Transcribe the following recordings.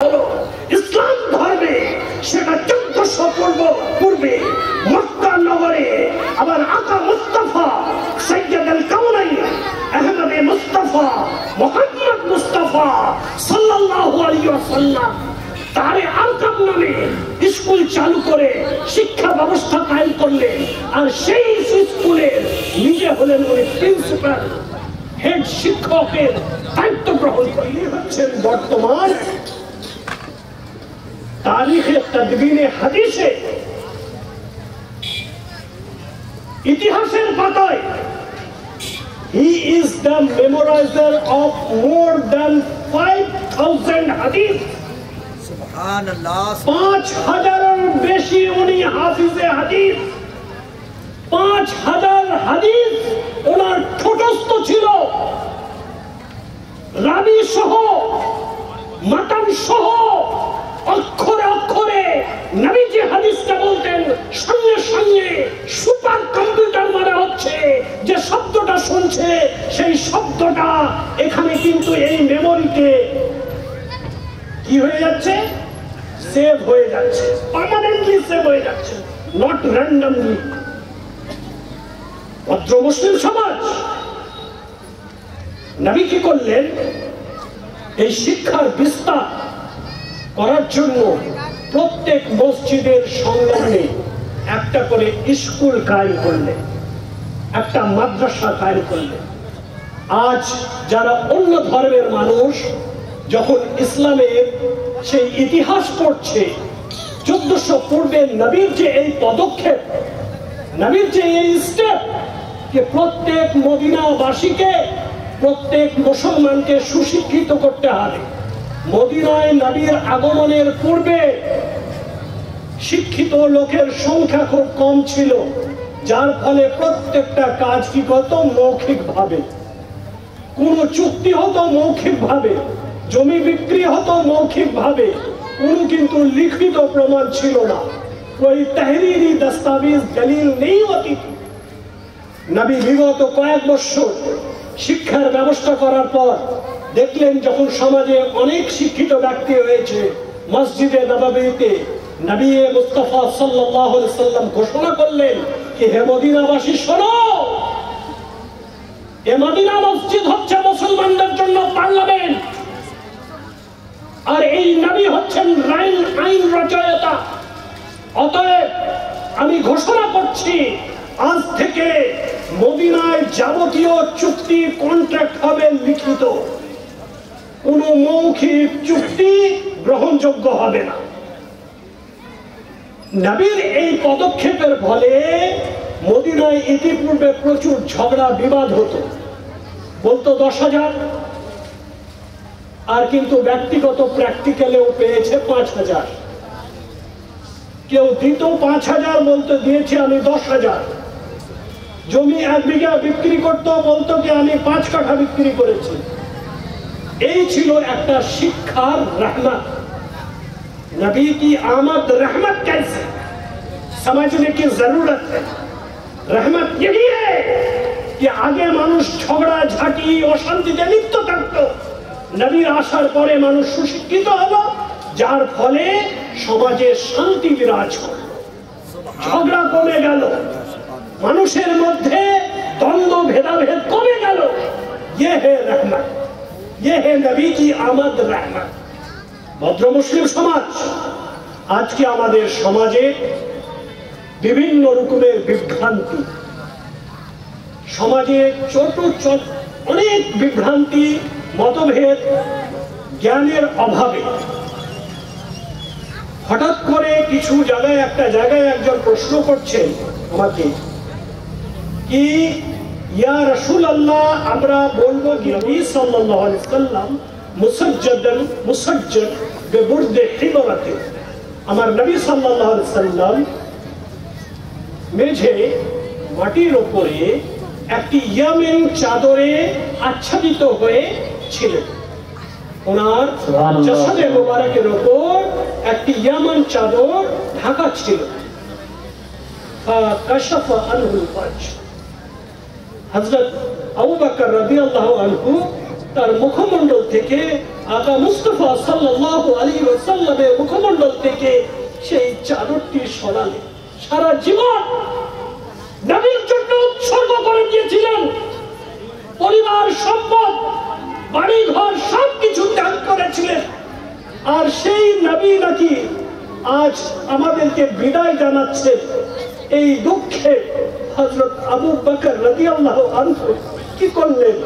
ইসলাম ধর্মে সেটা 1400 পূর্বে মক্কা নগরে আবার আকা মুস্তাফা সাইয়্যিদুল কাউনাইন আহমদে মুস্তাফা মুহাম্মদ মুস্তাফা সাল্লাল্লাহু আলাইহি ওয়াসাল্লাম তারে আরকাম নামে স্কুল চালু করে শিক্ষা ব্যবস্থা কায়েম করলেন। আর সেই স্কুলের নিজে হলেন ওই প্রিন্সিপাল, হেড শিক্ষকের দায়িত্ব গ্রহণ করলেন। হচ্ছেন বর্তমান তারিখে তদবিনে হাদিসে ইতিহাসের পাতায় he is the memorizer of more than 5000 hadith। সুবহানাল্লাহ। 5000 এর বেশি উনি হাফিজে হাদিস। 5000 হাদিস ওনার ঠোঁটস্থ ছিল, রাবি সহ মাতান সহ অক্ষরে অক্ষরে নবীজি হাদিসটা বলতেন। সঙ্গে সঙ্গে সুপার কম্পিউটার মানে হচ্ছে যে শব্দটা শুনছে সেই শব্দটা এখানে কিন্তু এই মেমোরিতে কি হয়ে যাচ্ছে, সেভ হয়ে যাচ্ছে, পার্মানেন্টলি সেভ হয়ে যাচ্ছে, নট র্যান্ডমলি। ভদ্র মুসলিম সমাজ নবী কি করলেন, এই শিক্ষার বিস্তার করার জন্য প্রত্যেক মসজিদের সংলগ্নে একটা করে স্কুল কায়েম করলেন, একটা মাদ্রাসা কায়েম করলেন। আজ যারা অন্য ধর্মের মানুষ যখন ইসলামের সেই ইতিহাস পড়ছে, 1400 পূর্বে নবীর যে এই পদক্ষেপ, নবীর যে এই স্টেপ, যে প্রত্যেক মদিনাবাসীকে, প্রত্যেক মুসলমানকে সুশিক্ষিত করতে হবে। মদিনায় নবীর আগমনের পূর্বে শিক্ষিত লোকের সংখ্যা খুব কম ছিল, যার ফলে প্রত্যেকটা কাজ কি করত, মৌখিক ভাবে। কোন চুক্তি হতো মৌখিক ভাবে, জমি বিক্রি হতো মৌখিক ভাবে, কোন কিন্তু লিখিত প্রমাণ ছিল না, कोई तहरीरी दस्तावेज दलील नहीं होती थी। নবী বিগত কয়েক বছর শিক্ষার ব্যবস্থা করার পর দেখলেন যখন সমাজে অনেক শিক্ষিত ব্যক্তি হয়েছে, মসজিদে নববীতে নবী মুস্তাফা সাল্লাল্লাহু আলাইহি সাল্লাম ঘোষণা করলেন যে হে মদিনাবাসী শোনো, এ মদিনা মসজিদ হচ্ছে মুসলমানদের জন্য পার্লামেন্ট, আর এই নবী হচ্ছেন আইন রচয়িতা। অতএব আমি ঘোষণা করছি আজ থেকে মদিনায় যাবতীয় চুক্তি কন্ট্রাক্ট হবে লিখিত, কোন মৌখিক চুক্তি গ্রহণযোগ্য হবে না। নবীর এই পদক্ষেপের ফলে মদিনায় ইতিপূর্বে প্রচুর ঝগড়া বিবাদ হতো, বলতো 10,000, আর কিন্তু ব্যক্তিগত প্র্যাকটিক্যালেও পেয়েছে 5,000। কেউ দিত 5,000, বলতো দিয়েছি আমি 10,000। জমি 1 বিঘা বিক্রি করতো, বলতো কি আমি 5 কাঠা বিক্রি করেছি। এই ছিল একটা শিক্ষার रहमत। नबी की आमद रहमत कैसे समझने की जरूरत है। रहमत यही है कि आगे মানুষ ঝগড়া ঝাঁটি অশান্তিতে লিপ্ত থাকতো, নবীর আসার পরে মানুষ সুশিক্ষিত হলো, যার ফলে সমাজে শান্তি বিরাজ করলো, ঝগড়া কমে গেল, মানুষের মধ্যে দ্বন্দ্ব ভেদাভেদ কমে গেল। ये है रहमत, ये है नबी की आमद रहमत। ভদ্র মুসলিম সমাজ, আজকে আমাদের সমাজে বিভিন্ন রকমের বিভ্রান্তি, সমাজে অনেক বিভ্রান্তি, মতভেদ, জ্ঞানের অভাবে হঠাৎ করে কিছু জায়গায় একটা জায়গায় একজন প্রশ্ন করছেন আমাকে কি ইয়া রাসূলুল্লাহ, আমরা বলবো কি নবী সাল্লাল্লাহু আলাইহি ওয়াসাল্লাম মুসাজ্জাদান মুসাজ্জাদ বিবুরদে হিবরাতে, আমার নবী সাল্লাল্লাহু আলাইহি ওয়াসাল্লাম মেঝে মাটির উপরে একটি ইয়ামেন চাদরে আচ্ছাদিত হয়ে ছিলেন। ওনার জাসাদে মোবারকের উপর একটি ইয়ামান চাদর ঢাকা ছিল। ফাকাশাফা আনহুল ওয়াজ, হযরত আবু বকর রাদিয়াল্লাহু আনহু তার মুখমণ্ডল থেকে আকা মুস্তাফা সাল্লাল্লাহু আলাইহি ওয়াসাল্লামের মুখমণ্ডল থেকে সেই চাদরটি সরালেন। সারা জীবন নবীর জন্য উৎসর্গ করে দিয়েছিলেন, পরিবার সম্পদ বাড়ি ঘর সবকিছু ত্যাগ করেছিলেন। আর সেই নবী নাকি আজ আমাদেরকে বিদায় জানাচ্ছে। এই দুঃখে হযরত আবু বকর রাদিয়াল্লাহু আনহু কি করলেন,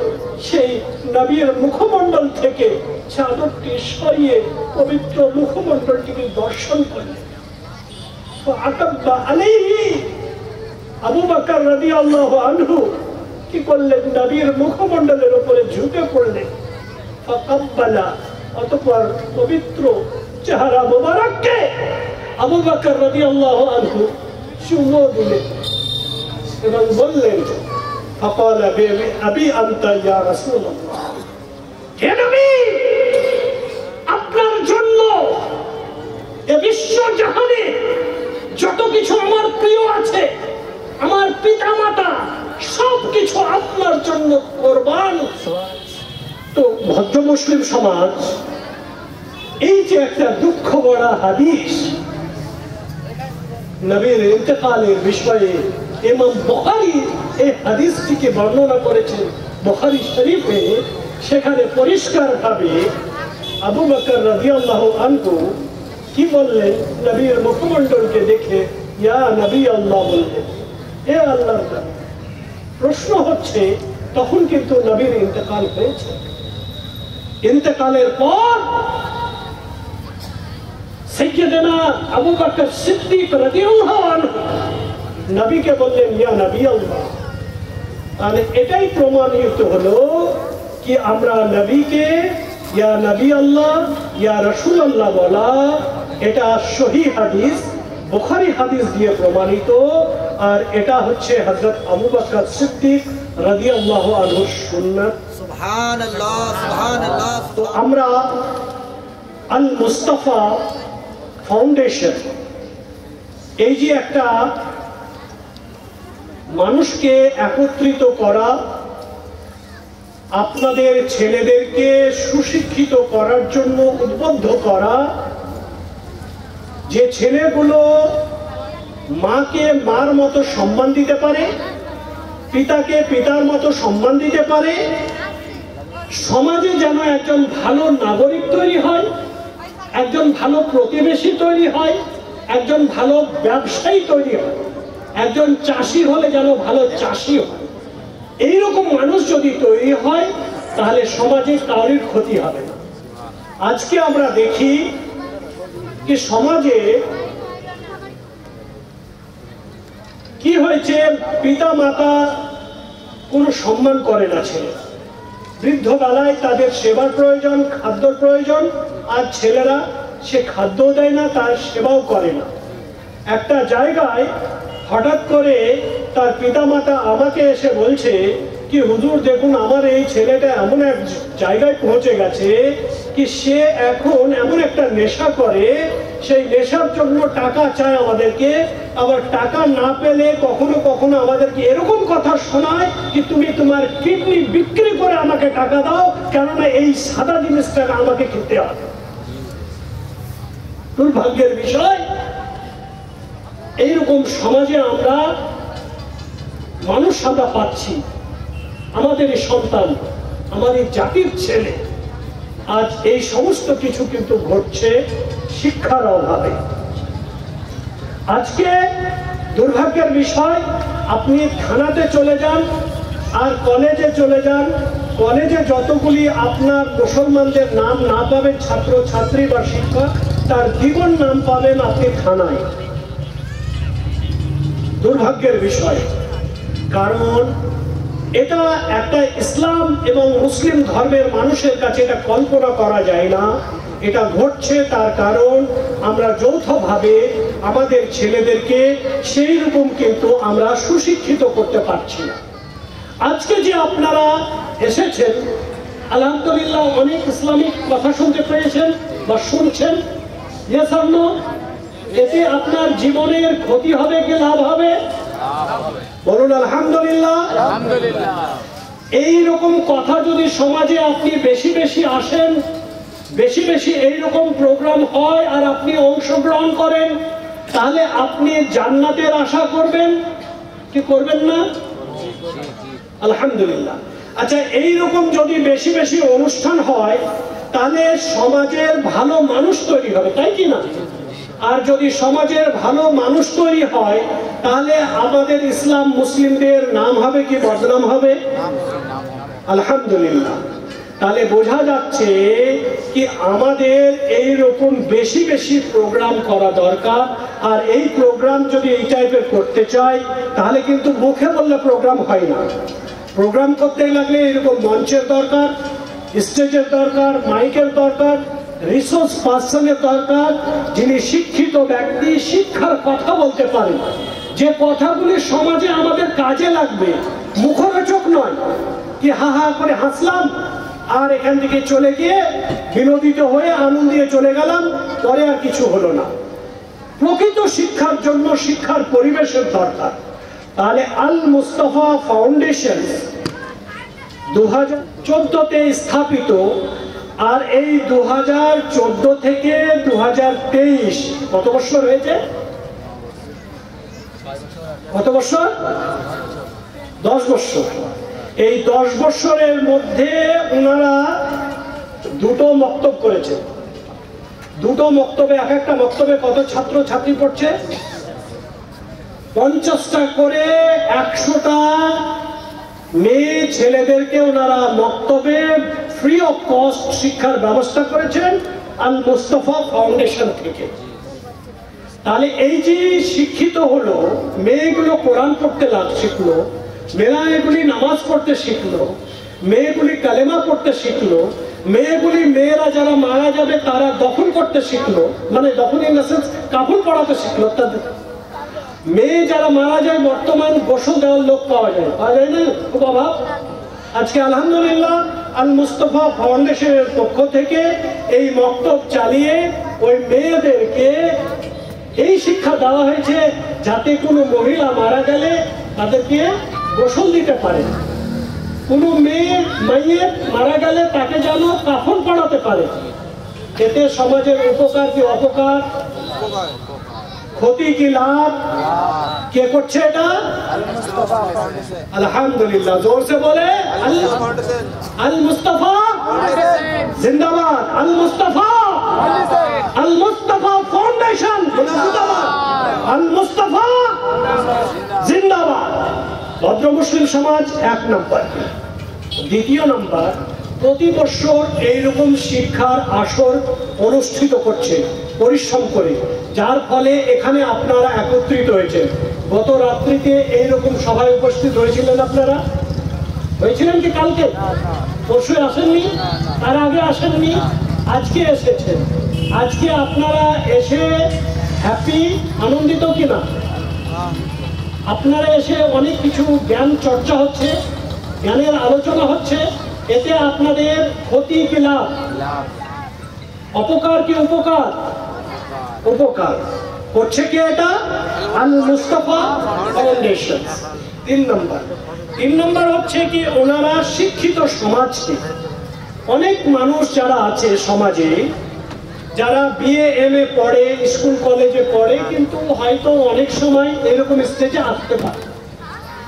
সেই নবীর মুখমণ্ডল থেকে চাদরটি সরিয়ে পবিত্র মুখমণ্ডলটিকে দর্শন করলেন। আবু বকর রাদিয়াল্লাহু আনহু কি করলেন, নবীর মুখমণ্ডলের উপরে ঝুঁকে পড়লেন। ফাকাব্বালা, অতঃপর পবিত্র চেহারা মোবারককে আবু বকর রাদিয়াল্লাহু আনহু চুমো দিলেন এবং বললেন, ফাকালা আবি আনতা ইয়া রাসূলুল্লাহ, হে নবী, আপনার জন্য এ বিশ্ব জাহানে যত কিছু আমার প্রিয় আছে, আমার পিতামাতা সবকিছু আপনার জন্য কোরবান। তো ভদ্র মুসলিম সমাজ, এই যে একটা দুঃখ ভরা হাদিস নবীর ইন্তেকালের বিষয়ে ইমাম বুখারী এই হাদিসটিকে বর্ণনা করেছেন বুখারী শরীফে। সেখানে পরিষ্কারভাবে আবু বকর রাদিয়াল্লাহু আনহু কি বললেন, নবীর মুখমণ্ডলকে দেখে ইয়া নবী আল্লাহ বললেন, হে আল্লাহর নবী। প্রশ্ন হচ্ছে, তখন কিন্তু নবীর ইন্তেকাল হয়েছে। ইন্তেকালের পর সাইয়্যিদনা আবু বকর সিদ্দিক রাদিয়াল্লাহু আনহু নবীকে বললেন, ইয়া নবী আল্লাহ। তাহলে এটাই প্রমাণিত হলো কি আমরা নবীকে ইয়া নবী আল্লাহ, ইয়া রাসূলুল্লাহ বলা এটা সহিহ হাদিস, বুখারী হাদিস দিয়ে প্রমাণিত। আর এটা হচ্ছে হযরত আবু বকর সিদ্দিক রাদিয়াল্লাহু আনহুর সুন্নাত। সুবহানাল্লাহ, সুবহানাল্লাহ। তো আমরা আল মুস্তাফা ফাউন্ডেশন, এই যে একটা মানুষকে একত্রিত করা, আপনাদের ছেলেদেরকে সুশিক্ষিত করার জন্য উদ্বুদ্ধ করা, যে ছেলেগুলো মাকে মার মতো সম্মান দিতে পারে, পিতাকে পিতার মতো সম্মান দিতে পারে, সমাজে যেন একজন ভালো নাগরিক তৈরি হয়, একজন ভালো প্রতিবেশী তৈরি হয়, একজন ভালো ব্যবসায়ী তৈরি হয়, একজন চাষি হলে যেন ভালো চাষি হয়। এইরকম মানুষ যদি তৈরি হয় তাহলে সমাজে কারোর ক্ষতি হবে না। আজকে আমরা দেখি কি সমাজে কি হয়েছে, পিতা মাতা কোনো সম্মান করে না ছেলেরা। বৃদ্ধ বেলায় তাদের সেবার প্রয়োজন, খাদ্যর প্রয়োজন, আর ছেলেরা সে খাদ্যও দেয় না, তার সেবাও করে না। একটা জায়গায় হঠাৎ করে তার পিতামাতা আমাকে এসে বলছে কি হুজুর দেখুন, আমার এই ছেলেটা এমন এক জায়গায় পৌঁছে গেছে কি সে এখন এমন একটা নেশা করে, সেই নেশার জন্য টাকা চায় আমাদেরকে, আবার টাকা না পেলে কখনো কখনো আমাদেরকে এরকম কথা শোনায় কি তুমি তোমার কিডনি বিক্রি করে আমাকে টাকা দাও, কেননা এই সাদা জিনিসটাকে আমাকে খেতে হবে। দুর্ভাগ্যের বিষয়, এইরকম সমাজে আমরা মানুষ আমরা পাচ্ছি। আমাদের সন্তান, আমাদের জাতির ছেলে, আজ এই সমস্ত কিছু কিন্তু ঘটছে শিক্ষার অভাবে। আজকে দুর্ভাগ্যের বিষয়, আপনি থানাতে চলে যান আর কলেজে চলে যান, কলেজে যতগুলি আপনার মুসলমানদের নাম না পাবেন, ছাত্র ছাত্রী বা শিক্ষক, তার দ্বিগুণ নাম পাবেন আপনি থানায়। দুর্ভাগ্যের বিষয়, কারণ এটা একটা ইসলাম এবং মুসলিম ধর্মের মানুষের কাছে এটা কল্পনা করা যায় না। এটা ঘটছে তার কারণ আমরা যৌথভাবে আমাদের ছেলেদেরকে সেই রকম কিন্তু আমরা সুশিক্ষিত করতে পারছি না। আজকে যে আপনারা এসেছেন, আলহামদুলিল্লাহ অনেক ইসলামিক কথা শুনতে পেয়েছেন বা শুনছেন, এতে আপনার জীবনের ক্ষতি হবে কি লাভ হবে? বলুন আলহামদুলিল্লাহ। এইরকম কথা যদি সমাজে আপনি বেশি বেশি আসেন, বেশি বেশি এইরকম প্রোগ্রাম হয় আর আপনি অংশগ্রহণ করেন, তাহলে আপনি জান্নাতের আশা করবেন কি করবেন না? আলহামদুলিল্লাহ। আচ্ছা, এইরকম যদি বেশি বেশি অনুষ্ঠান হয় তাহলে সমাজের ভালো মানুষ তৈরি হবে, তাই কি না? আর যদি সমাজের ভালো মানুষ তৈরি হয় তাহলে আমাদের ইসলাম মুসলিমদের নাম হবে কি বদনাম হবে? আলহামদুলিল্লাহ। তাহলে বোঝা যাচ্ছে কি আমাদের এইরকম বেশি বেশি প্রোগ্রাম করা দরকার। আর এই প্রোগ্রাম যদি এই টাইপের করতে চাই তাহলে কিন্তু মুখে বললে প্রোগ্রাম হয় না। প্রোগ্রাম করতে লাগলে এরকম মঞ্চের দরকার, স্টেজের দরকার, মাইকের দরকার, রিসোর্স পার্সনের দরকার, যিনি শিক্ষিত ব্যক্তি, শিক্ষার কথা বলতে পারেন, যে কথাগুলি সমাজে আমাদের কাজে লাগবে, মুখরোচক নয় কি হা হা করে হাসলাম আর এখান থেকে চলে গিয়ে বিনোদিত হয়ে আনন্দ দিয়ে চলে গেলাম, পরে আর কিছু হলো না। প্রকৃত শিক্ষার জন্য শিক্ষার পরিবেশের দরকার। তাহলে আল মুস্তাফা ফাউন্ডেশন 2014-তে স্থাপিত, আর এই 2014 থেকে 2023 কত বছর হয়েছে? কত বছর? 10 বছর। এই 10 বছরের মধ্যে ওনারা দুটো মক্তব করেছে। দুটো মক্তবে, এক একটা মক্তবে কত ছাত্র ছাত্রী পড়ছে? 50টা করে 100টা মেয়ে ছেলেদেরকে ওনারা মক্তবে ফ্রি অফ কস্ট শিক্ষার ব্যবস্থা করেছেন আল মুস্তাফা ফাউন্ডেশন থেকে। তাহলে এই যে শিক্ষিত হলো, মেয়েগুলো কোরআন পড়তে শিখলো, মেয়েগুলি নামাজ পড়তে শিখলো, মেয়েগুলি কালেমা পড়তে শিখলো, মেয়েরা যারা মারা যাবে তারা দফন করতে শিখলো, মানে দফন ইন দ্য সেন্স কাফন পড়াতে শিখলো। মেয়ে যারা মারা যায় বর্তমান গোসল দেওয়ার লোক পাওয়া যায় না, খুব অভাব। আজকে আলহামদুলিল্লাহ আল মুস্তাফা ফাউন্ডেশনের পক্ষ থেকে এই মক্তব চালিয়ে ওই মেয়েদেরকে এই শিক্ষা দেওয়া হয়েছে যাতে কোনো মহিলা মারা গেলে তাদেরকে গোসল দিতে পারে, কোনো মেয়ে মারা গেলে তাকে যেন কাফন পড়াতে পারে। এতে সমাজের উপকার কি অপকার, ক্ষতি কি লাভ? কে করছে এটা? আলহামদুলিল্লাহ। জোরসে বলে আল মুস্তাফা জিন্দাবাদ, আল মুস্তাফা, আল মুস্তাফা ফাউন্ডেশন জিন্দাবাদ, আল মুস্তাফা জিন্দাবাদ। ভদ্র মুসলিম সমাজ 1 নম্বর। দ্বিতীয় নম্বর, প্রতি বছর এইরকম শিক্ষার আসর অনুষ্ঠিত করছে পরিশ্রম করে, যার ফলে এখানে আপনারা একত্রিত হয়েছেন। গত রাত্রিতে এইরকম সভায় উপস্থিত হয়েছিলেন আপনারা? হয়েছিলেন কি কালকে? পরশু আসেননি? তার আগে আসেননি? আজকে এসেছেন। আজকে আপনারা এসে হ্যাপি, আনন্দিত কিনা? আপনারা এসে অনেক কিছু জ্ঞান চর্চা হচ্ছে, জ্ঞানের আলোচনা হচ্ছে, এতে আপনাদের ক্ষতি কি লাভ? অপকার কি উপকার? উপকার করছে কি এটা? আল মুস্তাফা ফাউন্ডেশন। 3 নম্বর হচ্ছে কি ওনারা শিক্ষিত সমাজকে, অনেক মানুষ যারা আছে সমাজে, যারা বিএ এমএ পড়ে, স্কুল কলেজে পড়ে, কিন্তু হয়তো অনেক সময় এরকম স্টেজে আসতে পারে,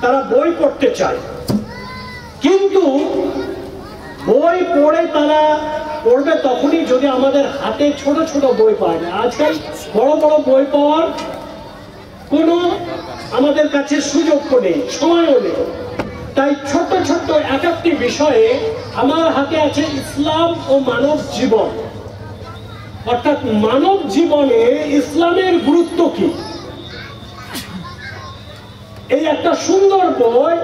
তারা বই পড়তে চায়, কিন্তু বই পড়ে তারা পড়বে তখনই যদি আমাদের হাতে ছোট ছোট বই পায় না। আজকাল বড় বড় বই পাওয়ার কোনো আমাদের কাছে সুযোগ নেই, সময়ও নেই। তাই ছোট ছোট এক একটি বিষয়ে আমার হাতে আছে ইসলাম ও মানব জীবন, অর্থাৎ মানব জীবনে ইসলামের গুরুত্ব কি, এই একটা সুন্দর বই।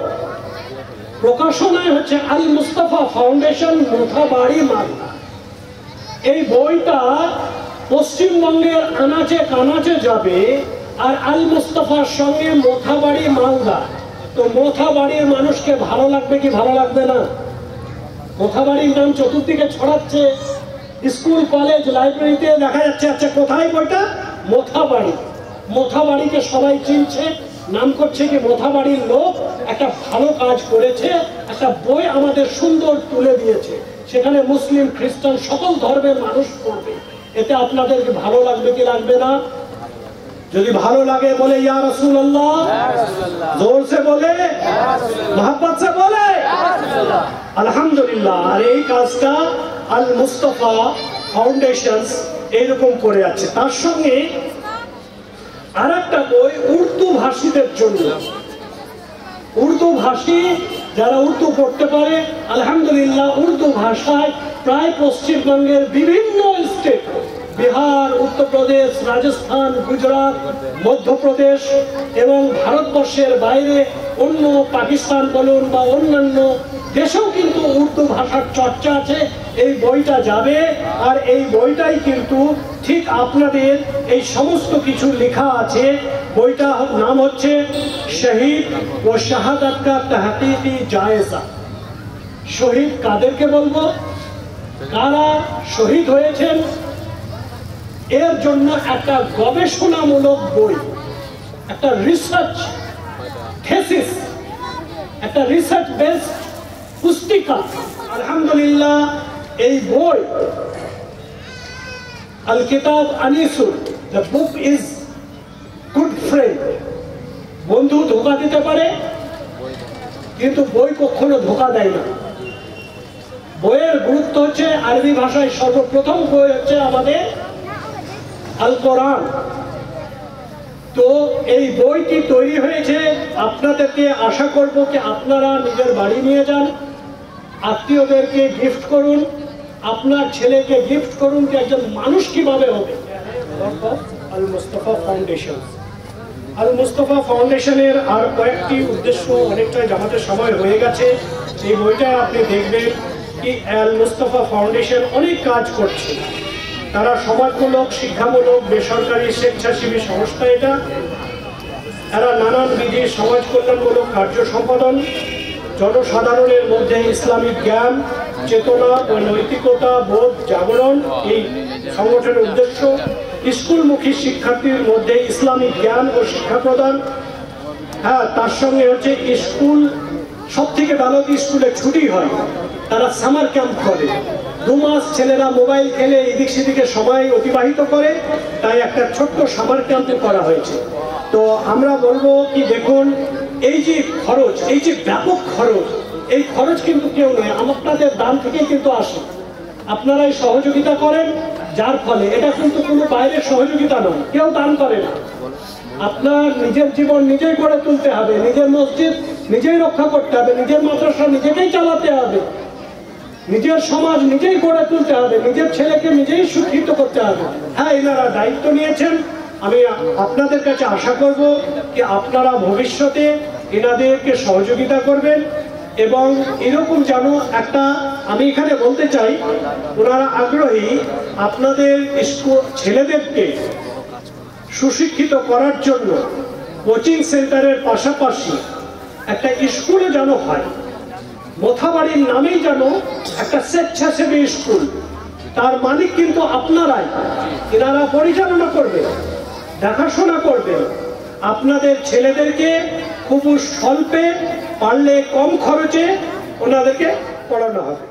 প্রকাশনায় হচ্ছে আল মুস্তাফা ফাউন্ডেশন, মোথাবাড়ি, মালদা। এই বইটা পশ্চিমবঙ্গের আনাচে কানাচে যাবে, আর আল মুস্তাফার সঙ্গে মোথাবাড়ি, মালদা। তো মোথাবাড়ির মানুষকে ভালো লাগবে কি ভালো লাগবে না? মোথাবাড়ির নাম চতুর্দিকে ছড়াচ্ছে, স্কুল কলেজ লাইব্রেরিতে দেখা যাচ্ছে। আচ্ছা, কোথায় বইটা? মোথাবাড়ি। মোথাবাড়িকে সবাই চিনছে, নাম করছে কি মোথাবাড়ির লোক একটা ভালো কাজ করেছে, একটা বই আমাদের সুন্দর তুলে দিয়েছে। সেখানে মুসলিম খ্রিস্টান সকল ধর্মের মানুষ পড়বে। এতে আপনাদেরকে ভালো লাগবে কি লাগবে না? যদি ভালো লাগে বলে ইয়া রাসূলুল্লাহ, জোর সে বলে, মোহাব্বত সে বলে আলহামদুলিল্লাহ। আর এই কাজটা আল মুস্তাফা ফাউন্ডেশন এইরকম করে আছে। তার সঙ্গে আর একটা বই উর্দু ভাষীদের জন্য, উর্দু ভাষী যারা উর্দু পড়তে পারে, আলহামদুলিল্লাহ উর্দু ভাষায় প্রায় পশ্চিমবঙ্গের বিভিন্ন স্টেট, বিহার, উত্তরপ্রদেশ, রাজস্থান, গুজরাট, মধ্যপ্রদেশ এবং ভারতবর্ষের বাইরে অন্য পাকিস্তান বলুন বা অন্যান্য দেশেও কিন্তু উর্দু ভাষার চর্চা আছে। এই বইটা যাবে, আর এই বইটাই কিন্তু ঠিক আপনাদের এই সমস্ত কিছু লেখা আছে। বইটা নাম হচ্ছে শহীদ ও শাহাদাত কা তাহকিকি জায়েজা। শহীদ কাদেরকে বলবো, কারা শহীদ হয়েছেন, এর জন্য একটা গবেষণামূলক বই, একটা রিসার্চ থিসিস, একটা রিসার্চ বেসড পুস্তিকা। আলহামদুলিল্লাহ এই বই আল কিতাব Anisul, the book is good friend. বন্ধু ধোঁকা দিতে পারে, কিন্তু বই কখনো ধোঁকা দেয় না। বইয়ের গুরুত্ব হচ্ছে, আরবি ভাষায় সর্বপ্রথম বই হচ্ছে আমাদের আল কোরআন। তো এই বইটি তৈরি হয়েছে, আপনাদেরকে আশা করব কি আপনারা নিজের বাড়ি নিয়ে যান, আত্মীয়দেরকে গিফট করুন, আপনার ছেলেকে গিফট করুন যে একজন মানুষ কিভাবে হবে। আল মুস্তাফা ফাউন্ডেশন, আল মুস্তাফা ফাউন্ডেশনের আর কয়েকটি উদ্দেশ্য অনেকটাই জানাতে সময় হয়ে গেছে। এই বইটা আপনি দেখবেন কি আল মুস্তাফা ফাউন্ডেশন অনেক কাজ করছে। তারা সমাজমূলক, শিক্ষামূলক, বেসরকারি, স্বেচ্ছাসেবী সংস্থা। এটা এরা নানান বিধি সমাজ কল্যাণমূলক কার্য সম্পাদন, জনসাধারণের মধ্যে ইসলামিক জ্ঞান, চেতনা ও নৈতিকতা বোধ জাগরণ এই সংগঠনের উদ্দেশ্য। স্কুলমুখী শিক্ষার্থীর মধ্যে ইসলামিক জ্ঞান ও শিক্ষা প্রদান। হ্যাঁ, তার সঙ্গে হচ্ছে স্কুল, সব থেকে ভালো স্কুলে ছুটি হয়, তারা সামার ক্যাম্প করে। 2 মাস ছেলেরা মোবাইল খেলে এদিক সেদিকে সময় অতিবাহিত করে, তাই একটা ছোট্ট সামার ক্যাম্প করা হয়েছে। তো আমরা বলবো কি, দেখুন এই যে খরচ, এই যে ব্যাপক খরচ, এই খরচ কিন্তু কেউ নয়, আপনাদের দান থেকেই কিন্তু আসে। আপনারাই সহযোগিতা করেন, যার ফলে এটা কিন্তু কোনো বাইরের সহযোগিতা নয়, কেউ দান করে না। আপনার নিজের জীবন নিজেই গড়ে তুলতে হবে, নিজের মসজিদ নিজেই রক্ষা করতে হবে, নিজের মাদ্রাসা নিজেকেই চালাতে হবে, নিজের সমাজ নিজেই গড়ে তুলতে হবে, নিজের ছেলেকে নিজেই শিক্ষিত করতে হবে। হ্যাঁ, এনারা দায়িত্ব নিয়েছেন। আমি আপনাদের কাছে আশা করব যে আপনারা ভবিষ্যতে এনাদেরকে সহযোগিতা করবেন, এবং এরকম যেন একটা, আমি এখানে বলতে চাই, ওনারা আগ্রহী আপনাদের ছেলেদেরকে সুশিক্ষিত করার জন্য কোচিং সেন্টারের পাশাপাশি একটা স্কুলে যেন হয়। মোথাবাড়ির নামেই যেন একটা স্বেচ্ছাসেবী স্কুল, তার মালিক কিন্তু আপনারাই, এনারা পরিচালনা করবে, দেখাশোনা করবে। আপনাদের ছেলেদেরকে খুব স্বল্পে, পারলে কম খরচে ওনাদেরকে পড়ানো হবে।